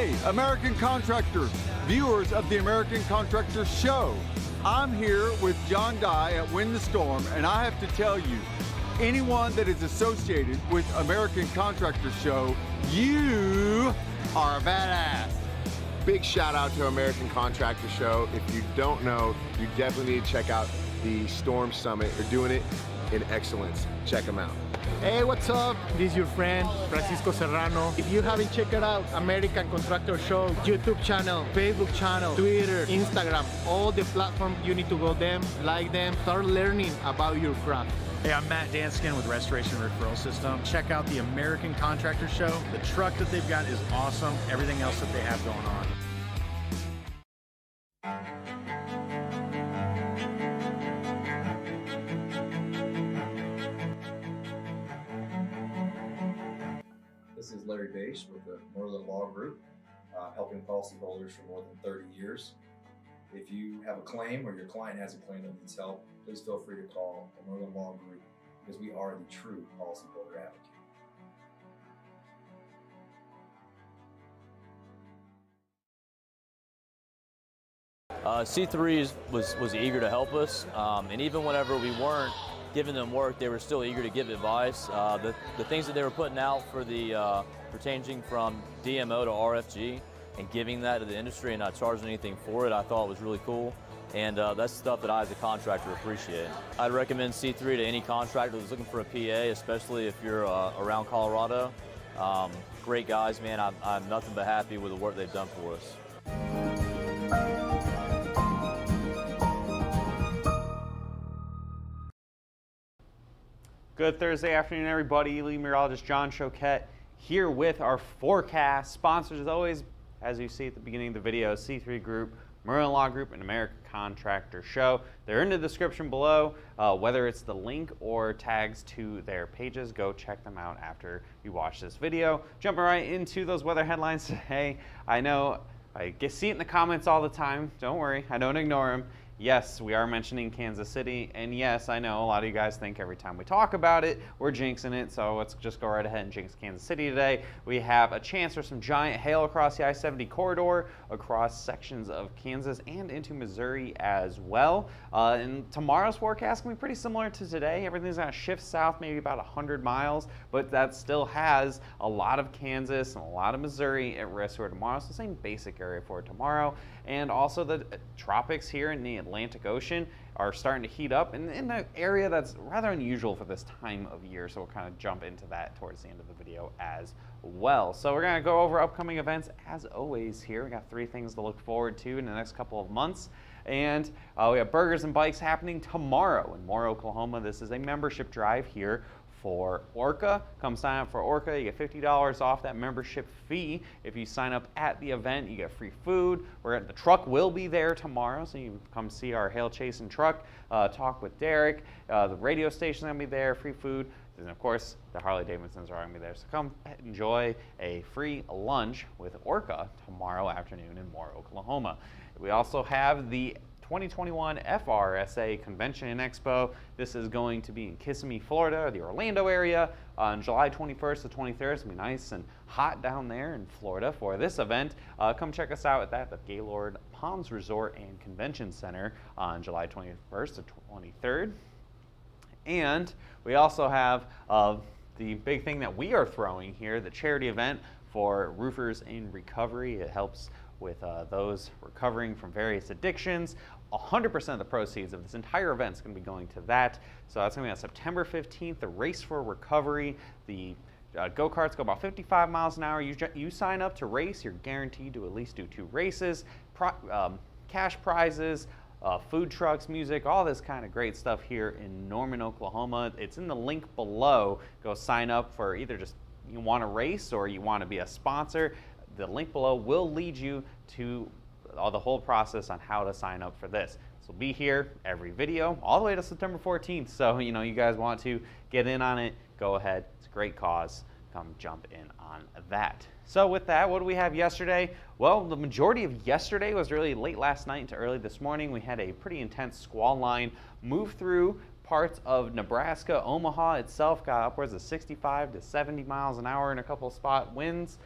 Hey, American contractors, viewers of the American Contractor Show. I'm here with John Dye at Win the Storm, and I have to tell you, anyone that is associated with American Contractor Show, you are a badass. Big shout out to American Contractor Show. If you don't know, you definitely need to check out the Storm Summit. They're doing it in excellence. Check them out. Hey, what's up? This is your friend, Francisco Serrano. If you haven't checked it out, American Contractor Show, YouTube channel, Facebook channel, Twitter, Instagram, all the platforms, you need to go them, like them, start learning about your craft. Hey, I'm Matt Danskin with Restoration Referral System. Check out the American Contractor Show. The truck that they've got is awesome. Everything else that they have going on. This is Larry Bache with the Merlin Law Group, helping policyholders for more than 30 years. If you have a claim or your client has a claim that needs help, please feel free to call the Merlin Law Group because we are the true policyholder advocate. C3 was eager to help us, and even whenever we weren't giving them work, they were still eager to give advice. The things that they were putting out for the for changing from DMO to RFG and giving that to the industry and not charging anything for it, I thought was really cool. And that's stuff that I as a contractor appreciate. I'd recommend C3 to any contractor that's looking for a PA, especially if you're around Colorado. Great guys, man. I'm nothing but happy with the work they've done for us. Good Thursday afternoon, everybody. Lead meteorologist John Choquette here with our forecast. Sponsors, as always, as you see at the beginning of the video, C3 Group, Merlin Law Group, and American Contractor Show. They're in the description below. Whether it's the link or tags to their pages, go check them out after you watch this video. Jumping right into those weather headlines today. I know I see it in the comments all the time. Don't worry, I don't ignore them. Yes, we are mentioning Kansas City, and yes, I know a lot of you guys think every time we talk about it, we're jinxing it, so let's just go right ahead and jinx Kansas City today. We have a chance for some giant hail across the I-70 corridor, across sections of Kansas and into Missouri as well. And tomorrow's forecast can be pretty similar to today. Everything's gonna shift south maybe about 100 miles, but that still has a lot of Kansas and a lot of Missouri at risk for tomorrow, so same basic area for tomorrow. And also the tropics here in the Atlantic Ocean are starting to heat up in an area that's rather unusual for this time of year. So we'll kind of jump into that towards the end of the video as well. So we're going to go over upcoming events as always here. We got 3 things to look forward to in the next couple of months. And we have Burgers and Bikes happening tomorrow in Moore, Oklahoma. This is a membership drive here for Orca. Come sign up for Orca. You get $50 off that membership fee. If you sign up at the event, you get free food. The truck will be there tomorrow, so you can come see our hail chasing truck, talk with Derek. The radio station's gonna be there, free food. And of course, the Harley Davidsons are gonna be there. So come enjoy a free lunch with Orca tomorrow afternoon in Moore, Oklahoma. We also have the 2021 FRSA Convention and Expo. This is going to be in Kissimmee, Florida, the Orlando area, on July 21st to 23rd. It's going to be nice and hot down there in Florida for this event. Come check us out at that, the Gaylord Palms Resort and Convention Center on July 21st to 23rd. And we also have the big thing that we are throwing here, the charity event for Roofers in Recovery. It helps with those recovering from various addictions. 100% of the proceeds of this entire event is going to be going to that. So that's going to be on September 15th, the Race for Recovery. The go-karts go about 55 miles an hour. You sign up to race, you're guaranteed to at least do 2 races, cash prizes, food trucks, music, all this kind of great stuff here in Norman, Oklahoma. It's in the link below. Go sign up for either just you want to race or you want to be a sponsor. The link below will lead you to the whole process on how to sign up for this. This will be here every video all the way to September 14th. So, you know, you guys want to get in on it, go ahead. It's a great cause. Come jump in on that. So with that, what do we have yesterday? Well, the majority of yesterday was really late last night into early this morning. We had a pretty intense squall line move through parts of Nebraska. Omaha itself got upwards of 65 to 70 miles an hour in a couple of spot winds.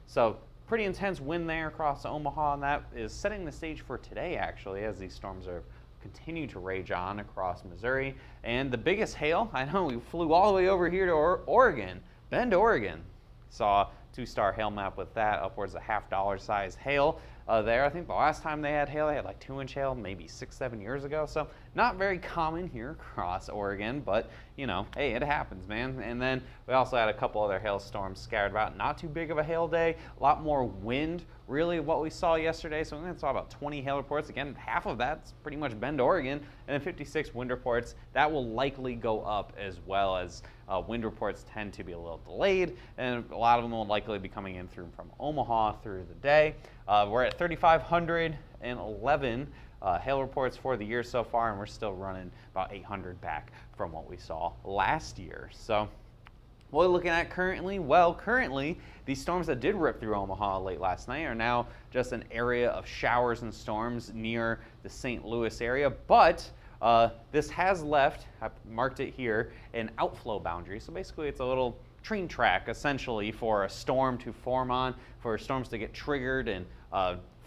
So pretty intense wind there across Omaha, and that is setting the stage for today, actually, as these storms are continue to rage on across Missouri. And the biggest hail, I know we flew all the way over here to Oregon, Bend, Oregon. Saw 2-star hail map with that, upwards of $half size hail there. I think the last time they had hail, they had like 2-inch hail, maybe 6-7 years ago. So not very common here across Oregon, but you know, hey, it happens, man. And then we also had a couple other hailstorms scattered about. Not too big of a hail day, a lot more wind, really what we saw yesterday. So we saw about 20 hail reports. Again, half of that's pretty much Bend, Oregon, and then 56 wind reports. That will likely go up, as well as wind reports tend to be a little delayed, and a lot of them will likely be coming in through from Omaha through the day. We're at 3,511 hail reports for the year so far, and we're still running about 800 back from what we saw last year. So what are we looking at currently? Well, currently, these storms that did rip through Omaha late last night are now just an area of showers and storms near the St. Louis area, but this has left, I've marked it here, an outflow boundary. So basically it's a little train track, essentially, for a storm to form on, for storms to get triggered and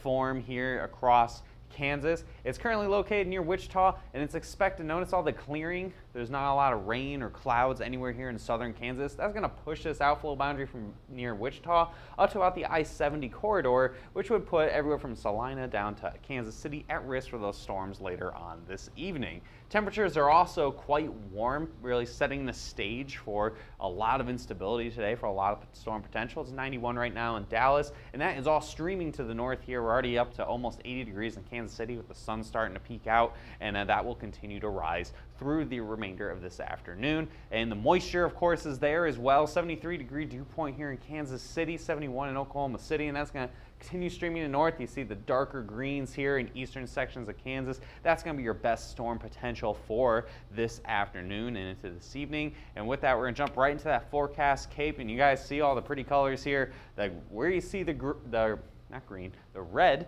form here across Kansas. It's currently located near Wichita, and it's expected, notice all the clearing, there's not a lot of rain or clouds anywhere here in southern Kansas. That's going to push this outflow boundary from near Wichita up to about the I-70 corridor, which would put everywhere from Salina down to Kansas City at risk for those storms later on this evening. Temperatures are also quite warm, really setting the stage for a lot of instability today, for a lot of storm potential. It's 91 right now in Dallas, and that is all streaming to the north here. We're already up to almost 80 degrees in Kansas City with the sun starting to peak out, and that will continue to rise through the remainder of this afternoon. And the moisture, of course, is there as well. 73-degree dew point here in Kansas City, 71 in Oklahoma City, and that's going to continue streaming to north. You see the darker greens here in eastern sections of Kansas. That's going to be your best storm potential for this afternoon and into this evening. And with that, we're going to jump right into that forecast cape, and you guys see all the pretty colors here. Like where you see the red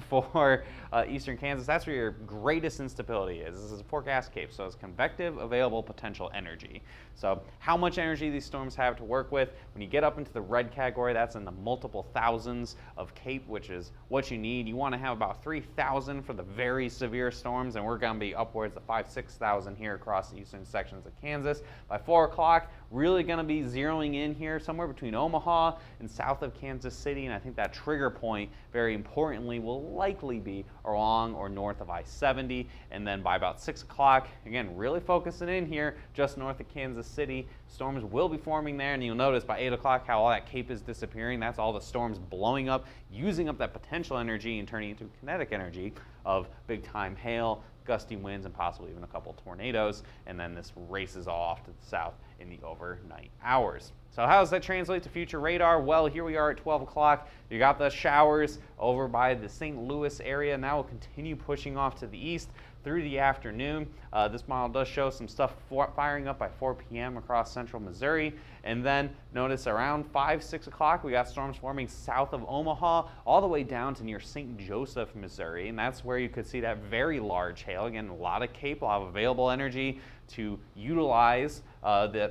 for eastern Kansas, that's where your greatest instability is. This is a forecast cape, so it's convective available potential energy. So how much energy these storms have to work with. When you get up into the red category, that's in the multiple thousands of cape, which is what you need. You want to have about 3,000 for the very severe storms, and we're going to be upwards of 5,000-6,000 here across the eastern sections of Kansas. By 4 o'clock, really going to be zeroing in here somewhere between Omaha and south of Kansas City, and I think that trigger point, very importantly, will likely be along or north of I-70. And then by about 6 o'clock, again, really focusing in here just north of Kansas City, storms will be forming there, and you'll notice by 8 o'clock how all that cape is disappearing. That's all the storms blowing up, using up that potential energy and turning into kinetic energy of big time hail, gusty winds, and possibly even a couple tornadoes, and then this races off to the south in the overnight hours. So how does that translate to future radar? Well, here we are at 12 o'clock. You got the showers over by the St. Louis area, and that will continue pushing off to the east through the afternoon. This model does show some stuff firing up by 4 p.m. across central Missouri. And then notice around 5-6 o'clock, we got storms forming south of Omaha all the way down to near St. Joseph, Missouri. And that's where you could see that very large hail. Again, a lot of cape, a lot of available energy to utilize to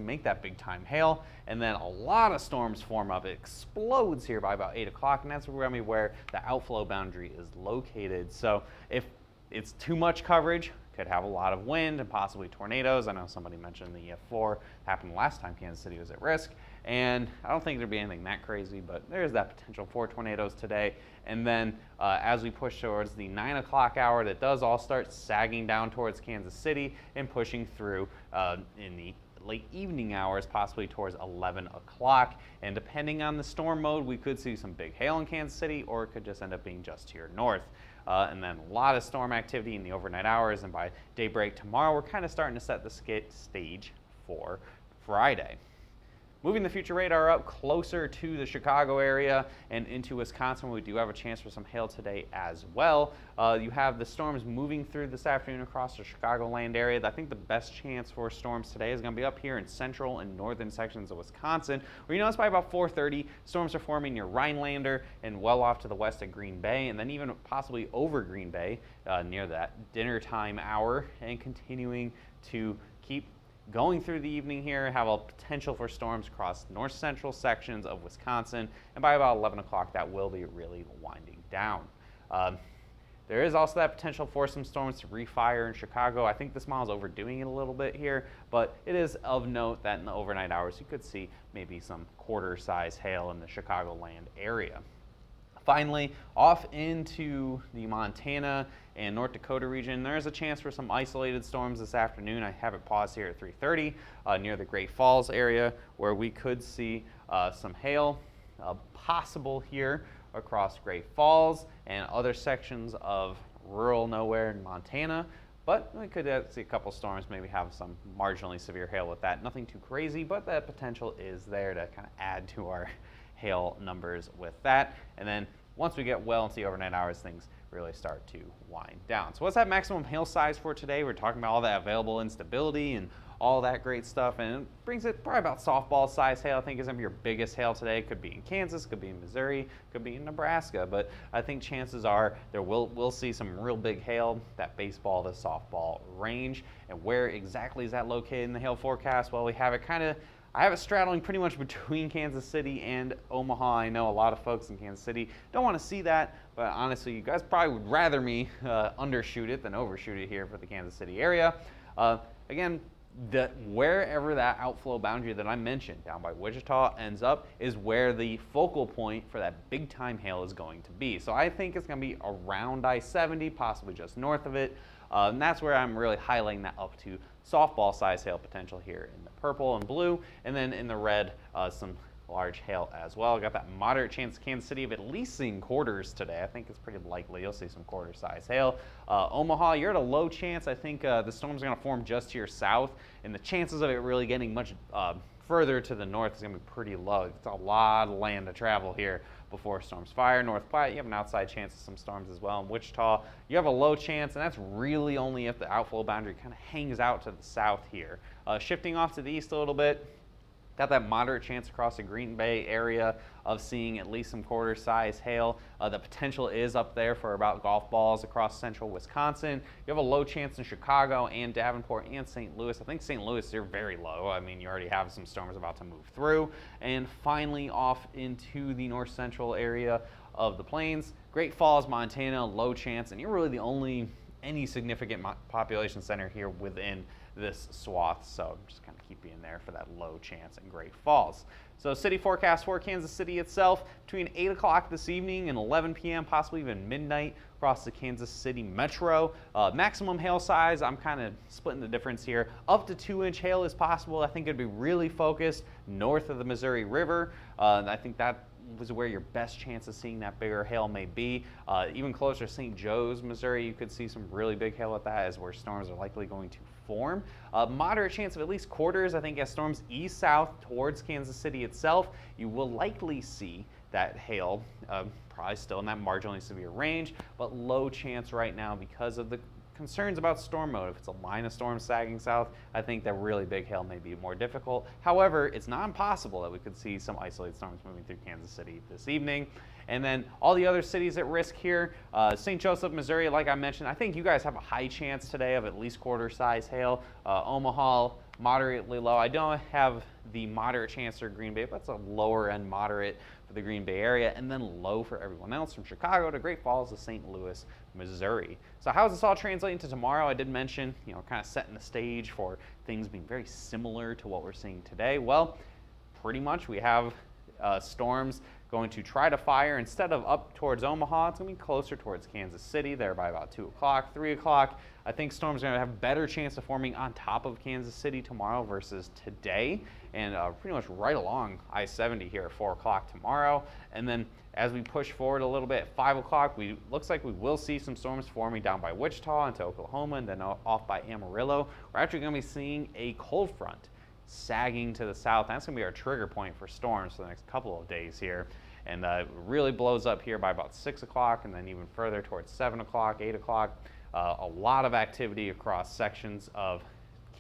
make that big time hail. And then a lot of storms form up. It explodes here by about 8 o'clock, and that's where the outflow boundary is located. So if it's too much coverage, could have a lot of wind and possibly tornadoes. I know somebody mentioned the F4 happened last time Kansas City was at risk, and I don't think there'd be anything that crazy, but there's that potential for tornadoes today. And then as we push towards the 9 o'clock hour, that does all start sagging down towards Kansas City and pushing through in the late evening hours, possibly towards 11 o'clock. And depending on the storm mode, we could see some big hail in Kansas City, or it could just end up being just here north. And then a lot of storm activity in the overnight hours, and by daybreak tomorrow, we're kind of starting to set the stage for Friday. Moving the future radar up closer to the Chicago area and into Wisconsin, we do have a chance for some hail today as well. You have the storms moving through this afternoon across the Chicagoland area. I think the best chance for storms today is going to be up here in central and northern sections of Wisconsin, where you notice by about 4:30, storms are forming near Rhinelander and well off to the west at Green Bay, and then even possibly over Green Bay near that dinner time hour, and continuing to keep going through the evening here, have a potential for storms across north central sections of Wisconsin, and by about 11 o'clock that will be really winding down. There is also that potential for some storms to refire in Chicago. I think this model is overdoing it a little bit here, but it is of note that in the overnight hours you could see maybe some quarter-size hail in the Chicagoland area. Finally, off into the Montana and North Dakota region, there's a chance for some isolated storms this afternoon. I have it paused here at 3:30 near the Great Falls area, where we could see some hail possible here across Great Falls and other sections of rural nowhere in Montana. But we could see a couple storms, maybe have some marginally severe hail with that. Nothing too crazy, but that potential is there to kind of add to our hail numbers with that. And then once we get well into the overnight hours, things really start to wind down. So what's that maximum hail size for today? We're talking about all that available instability and all that great stuff, and it brings it probably about softball size hail. I think is going to be your biggest hail today. Could be in Kansas, could be in Missouri, could be in Nebraska, but I think chances are we'll see some real big hail, that baseball to softball range. And where exactly is that located in the hail forecast? Well, we have it I have it straddling pretty much between Kansas City and Omaha. I know a lot of folks in Kansas City don't want to see that, but honestly, you guys probably would rather me undershoot it than overshoot it here for the Kansas City area. Again, wherever that outflow boundary that I mentioned down by Wichita ends up is where the focal point for that big time hail is going to be. So I think it's going to be around I-70, possibly just north of it. And that's where I'm really highlighting that up to softball size hail potential here in the purple and blue, and then in the red, some large hail as well. Got that moderate chance Kansas City of at least seeing quarters today. I think it's pretty likely you'll see some quarter size hail. Omaha, you're at a low chance. I think the storm's going to form just to your south, and the chances of it really getting much further to the north is going to be pretty low. It's a lot of land to travel here before storms fire. North Platte, you have an outside chance of some storms as well. In Wichita, you have a low chance, and that's really only if the outflow boundary kind of hangs out to the south here. Shifting off to the east a little bit, got that moderate chance across the Green Bay area of seeing at least some quarter size hail. The potential is up there for about golf balls across central Wisconsin. You have a low chance in Chicago and Davenport and St. Louis. I think St. Louis, you're very low. I mean, you already have some storms about to move through. And finally off into the north central area of the plains, Great Falls, Montana, low chance, and you're really the only any significant population center here within this swath, so just kind of keep you in there for that low chance in Great Falls. So city forecast for Kansas City itself, between 8 o'clock this evening and 11 p.m., possibly even midnight across the Kansas City metro. Maximum hail size, I'm kind of splitting the difference here. Up to 2-inch hail is possible. I think it'd be really focused north of the Missouri River. I think that was where your best chance of seeing that bigger hail may be. Even closer to St. Joe's, Missouri, you could see some really big hail at that, as where storms are likely going to form. Moderate chance of at least quarters. I think as storms ease south towards Kansas City itself, you will likely see that hail, probably still in that marginally severe range, but low chance right now because of the concerns about storm mode. If it's a line of storms sagging south, I think that really big hail may be more difficult. However, it's not impossible that we could see some isolated storms moving through Kansas City this evening. And then all the other cities at risk here, St. Joseph, Missouri, like I mentioned, I think you guys have a high chance today of at least quarter size hail. Omaha, moderately low. I don't have the moderate chance for Green Bay, but it's a lower end moderate for the Green Bay area, and then low for everyone else from Chicago to Great Falls to St. Louis, Missouri. So how does this all translate into tomorrow? I did mention, kind of setting the stage for things being very similar to what we're seeing today. Well, pretty much we have storms going to try to fire. Instead of up towards Omaha, it's going to be closer towards Kansas City there by about 2 o'clock, 3 o'clock. I think storms are going to have better chance of forming on top of Kansas City tomorrow versus today, and pretty much right along I-70 here at 4 o'clock tomorrow. And then as we push forward a little bit at 5 o'clock, looks like we will see some storms forming down by Wichita into Oklahoma and then off by Amarillo. We're actually going to be seeing a cold front sagging to the south. That's going to be our trigger point for storms for the next couple of days here. And it really blows up here by about 6 o'clock and then even further towards 7 o'clock, 8 o'clock. A lot of activity across sections of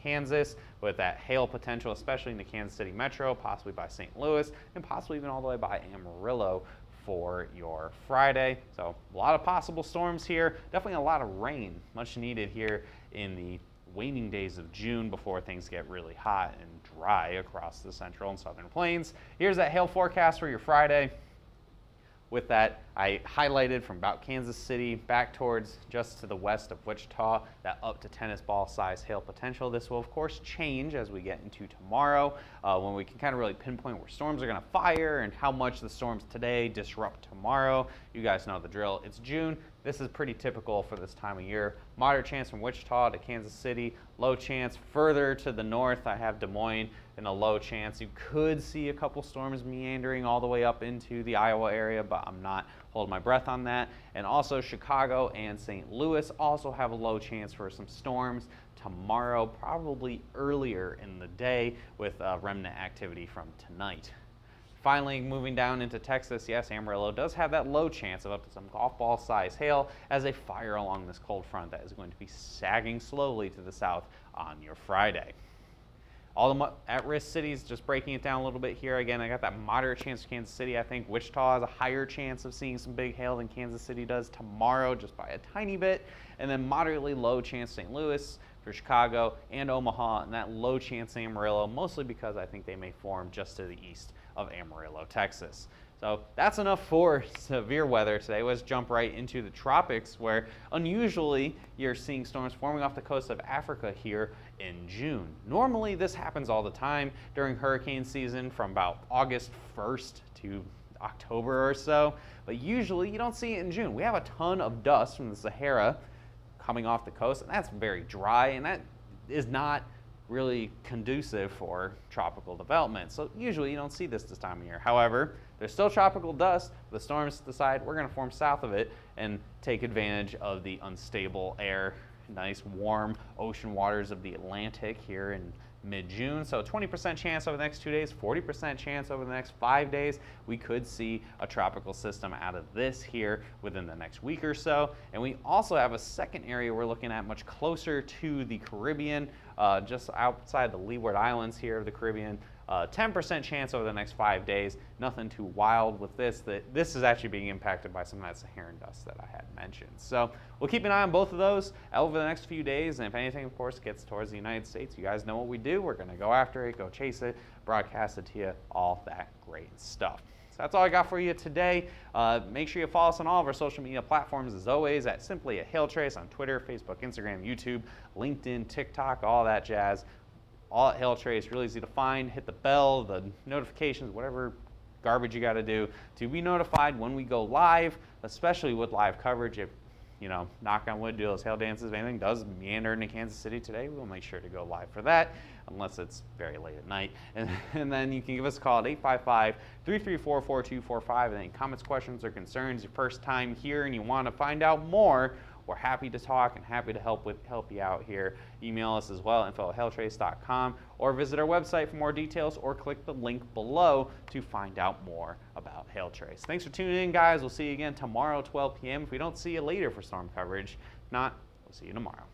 Kansas with that hail potential, especially in the Kansas City metro, possibly by St. Louis, and possibly even all the way by Amarillo for your Friday. So a lot of possible storms here. Definitely a lot of rain, much needed here in the waning days of June before things get really hot and dry across the central and southern plains. Here's that hail forecast for your Friday. With that, I highlighted from about Kansas City back towards just to the west of Wichita, that up to tennis ball size hail potential. This will of course change as we get into tomorrow, when we can kind of really pinpoint where storms are going to fire and how much the storms today disrupt tomorrow. You guys know the drill. It's June. This is pretty typical for this time of year. Moderate chance from Wichita to Kansas City, low chance further to the north. I have Des Moines and a low chance. You could see a couple storms meandering all the way up into the Iowa area, but I'm not holding my breath on that. And also Chicago and St. Louis also have a low chance for some storms tomorrow, probably earlier in the day with remnant activity from tonight. Finally, moving down into Texas, yes, Amarillo does have that low chance of up to some golf ball size hail as they fire along this cold front that is going to be sagging slowly to the south on your Friday. All the at-risk cities, just breaking it down a little bit here. Again, I got that moderate chance for Kansas City. I think Wichita has a higher chance of seeing some big hail than Kansas City does tomorrow, just by a tiny bit. And then moderately low chance St. Louis for Chicago and Omaha, and that low chance Amarillo, mostly because I think they may form just to the east of Amarillo, Texas. So that's enough for severe weather today. Let's jump right into the tropics, where unusually you're seeing storms forming off the coast of Africa here in June. Normally this happens all the time during hurricane season from about August 1st to October or so, but usually you don't see it in June. We have a ton of dust from the Sahara coming off the coast, and that's very dry, and that is not really conducive for tropical development. So usually you don't see this time of year. However, there's still tropical dust. The storms decide we're going to form south of it and take advantage of the unstable air, nice warm ocean waters of the Atlantic here in mid-June. So 20% chance over the next 2 days, 40% chance over the next 5 days. We could see a tropical system out of this here within the next week or so. And we also have a second area we're looking at much closer to the Caribbean, just outside the Leeward Islands here of the Caribbean. 10% chance over the next 5 days. Nothing too wild with this. This is actually being impacted by some of that Saharan dust that I had mentioned. So we'll keep an eye on both of those over the next few days. And if anything, of course, gets towards the United States, you guys know what we do. We're going to go after it, go chase it, broadcast it to you, all that great stuff. So that's all I got for you today. Make sure you follow us on all of our social media platforms, as always, at simply a Hail Trace on Twitter, Facebook, Instagram, YouTube, LinkedIn, TikTok, all that jazz. All at Hail Trace, really easy to find. Hit the bell, the notifications, whatever garbage you got to do to be notified when we go live, especially with live coverage. If, you know, knock on wood, do those hail dances, if anything does meander into Kansas City today, we'll make sure to go live for that, unless it's very late at night. And then you can give us a call at 855-334-4245. Any comments, questions, or concerns, your first time here and you want to find out more, we're happy to talk and happy to help you out here. Email us as well, info@hailtrace.com, or visit our website for more details, or click the link below to find out more about Hail Trace. Thanks for tuning in, guys. We'll see you again tomorrow, 12 p.m. If we don't see you later for storm coverage, if not, we'll see you tomorrow.